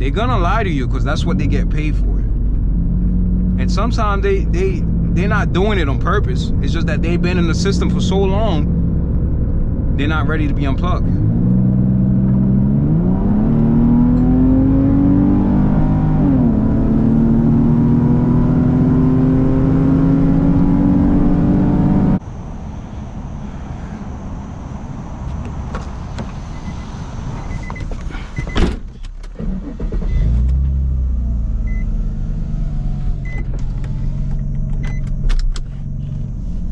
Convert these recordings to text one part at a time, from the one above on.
they're gonna lie to you because that's what they get paid for. And sometimes they're not doing it on purpose. It's just that they've been in the system for so long, they're not ready to be unplugged.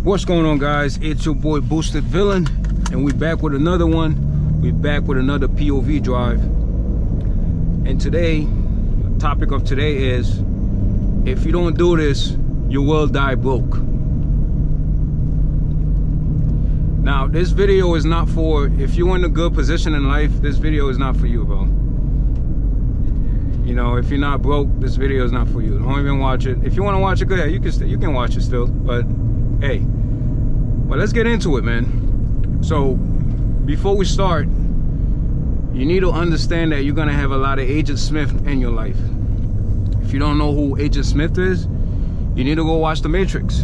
What's going on, guys? It's your boy Boosted Villain, and we're back with another one. We're back with another POV drive. And today, the topic of today is, if you don't do this, you will die broke. Now, this video is not for, if you're in a good position in life, this video is not for you, bro. You know, if you're not broke, this video is not for you. Don't even watch it. If you want to watch it, go ahead. You can watch it still, but hey. Well, let's get into it, man. So, before we start, you need to understand that you're gonna have a lot of Agent Smith in your life. If you don't know who Agent Smith is, you need to go watch The Matrix.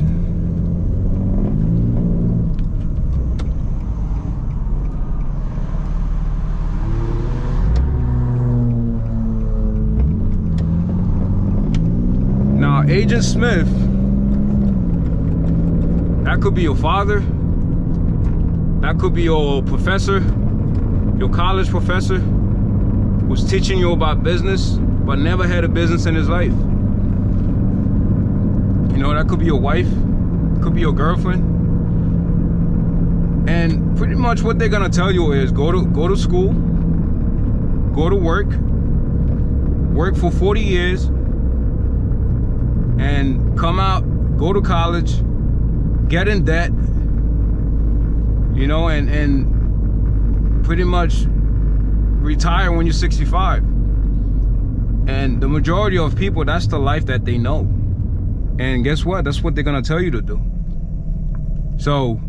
Now, Agent Smith, that could be your father, that could be your professor, your college professor who's teaching you about business but never had a business in his life. You know, that could be your wife, could be your girlfriend. And pretty much what they're gonna tell you is go to school, go to work for 40 years, and come out, go to college, get in debt, you know, and pretty much retire when you're 65. And the majority of people, that's the life that they know. And guess what? That's what they're gonna tell you to do. So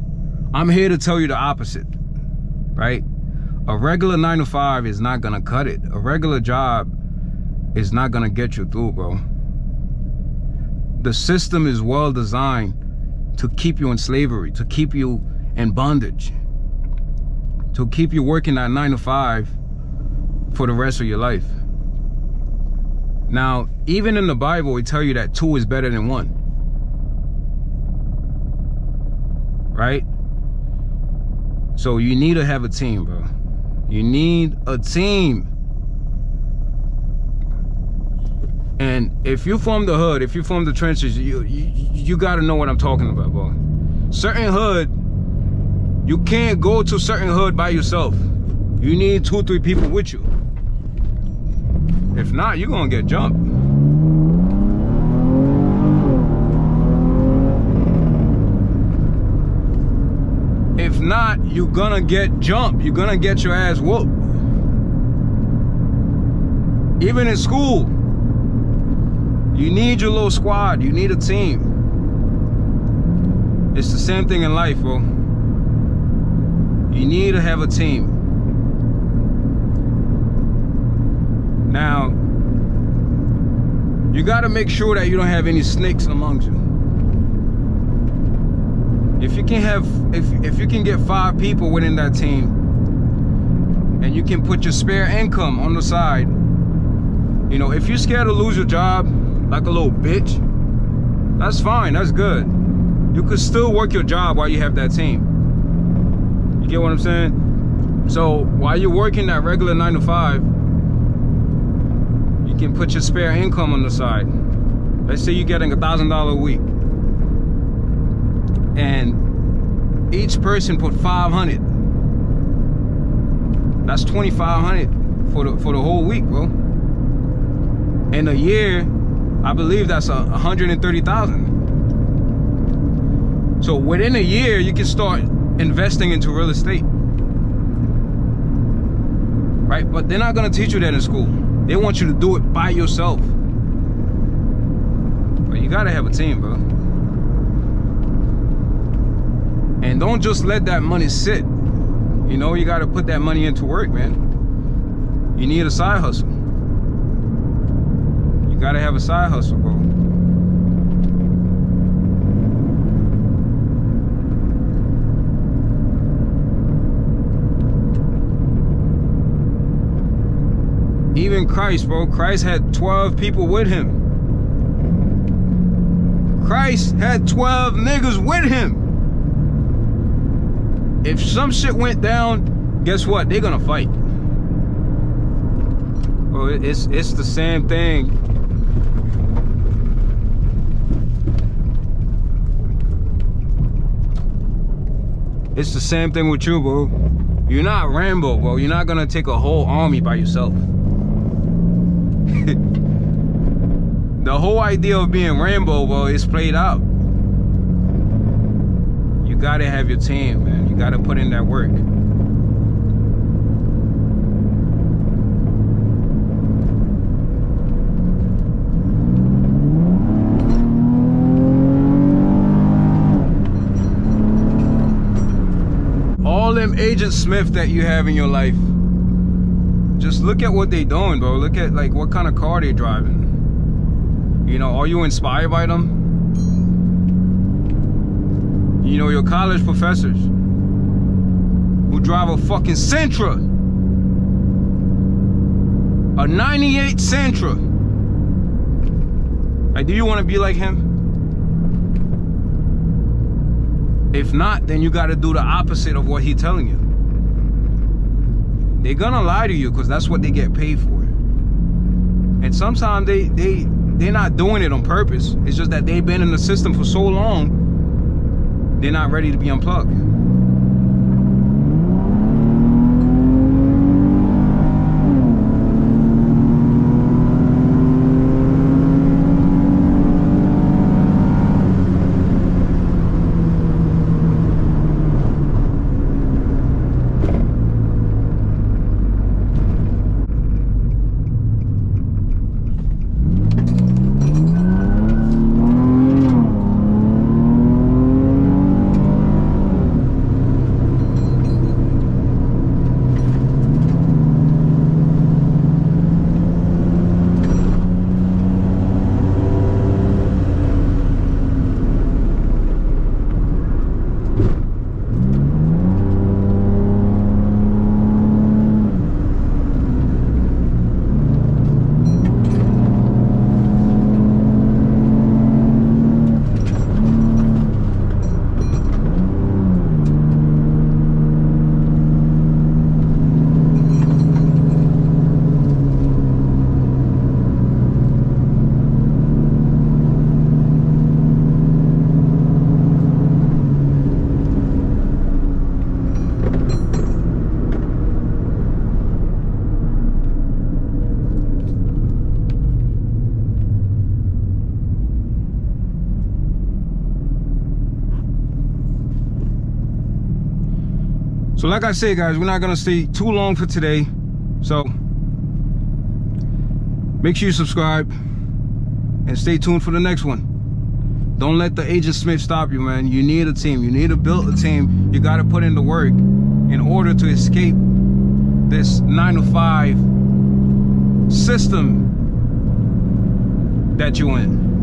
I'm here to tell you the opposite, right? A regular 9 to 5 is not gonna cut it. A regular job is not gonna get you through, bro. The system is well designed to keep you in slavery, to keep you in bondage, to keep you working that 9 to 5 for the rest of your life. Now, even in the Bible, it tell you that 2 is better than 1. Right? So you need to have a team, bro. You need a team. And if you're from the hood, if you're from the trenches, you gotta know what I'm talking about, bro. Certain hood, you can't go to certain hood by yourself. You need 2 or 3 people with you. If not, you're gonna get jumped. If not, you're gonna get jumped. You're gonna get your ass whooped. Even in school, you need your little squad. You need a team. It's the same thing in life, bro. You need to have a team. Now, you got to make sure that you don't have any snakes amongst you. If you can have, if you can get 5 people within that team, and you can put your spare income on the side. You know, if you're scared to lose your job, like a little bitch, that's fine, that's good. You could still work your job while you have that team. You get what I'm saying? So while you're working that regular 9 to 5, you can put your spare income on the side. Let's say you're getting $1,000 a week, and each person put 500. That's 2,500 for the whole week, bro. In a year, I believe that's 130,000. So within a year, you can start investing into real estate, right? But they're not gonna teach you that in school. They want you to do it by yourself. But you gotta have a team, bro. And don't just let that money sit. You know, you gotta put that money into work, man. You need a side hustle. You gotta have a side hustle, bro. Even Christ, bro. Christ had 12 people with him. Christ had 12 niggas with him. If some shit went down, guess what? They're gonna fight. Bro, it's the same thing. It's the same thing with you, bro. You're not Rambo, bro. You're not gonna take a whole army by yourself. The whole idea of being Rambo, bro, is played out. You gotta have your team, man. You gotta put in that work. All them Agent Smith that you have in your life, just look at what they doing, bro. Look at like what kind of car they driving. You know, are you inspired by them? You know, your college professors who drive a fucking Sentra, a 98 Sentra. Like, do you want to be like him? If not, then you got to do the opposite of what he's telling you. They're gonna lie to you because that's what they get paid for. And sometimes they're not doing it on purpose. It's just that they've been in the system for so long, they're not ready to be unplugged. So like I said, guys, we're not gonna stay too long for today. So make sure you subscribe and stay tuned for the next one. Don't let the Agent Smith stop you, man. You need a team. You need to build a team. You gotta put in the work in order to escape this 9-to-5 system that you're in.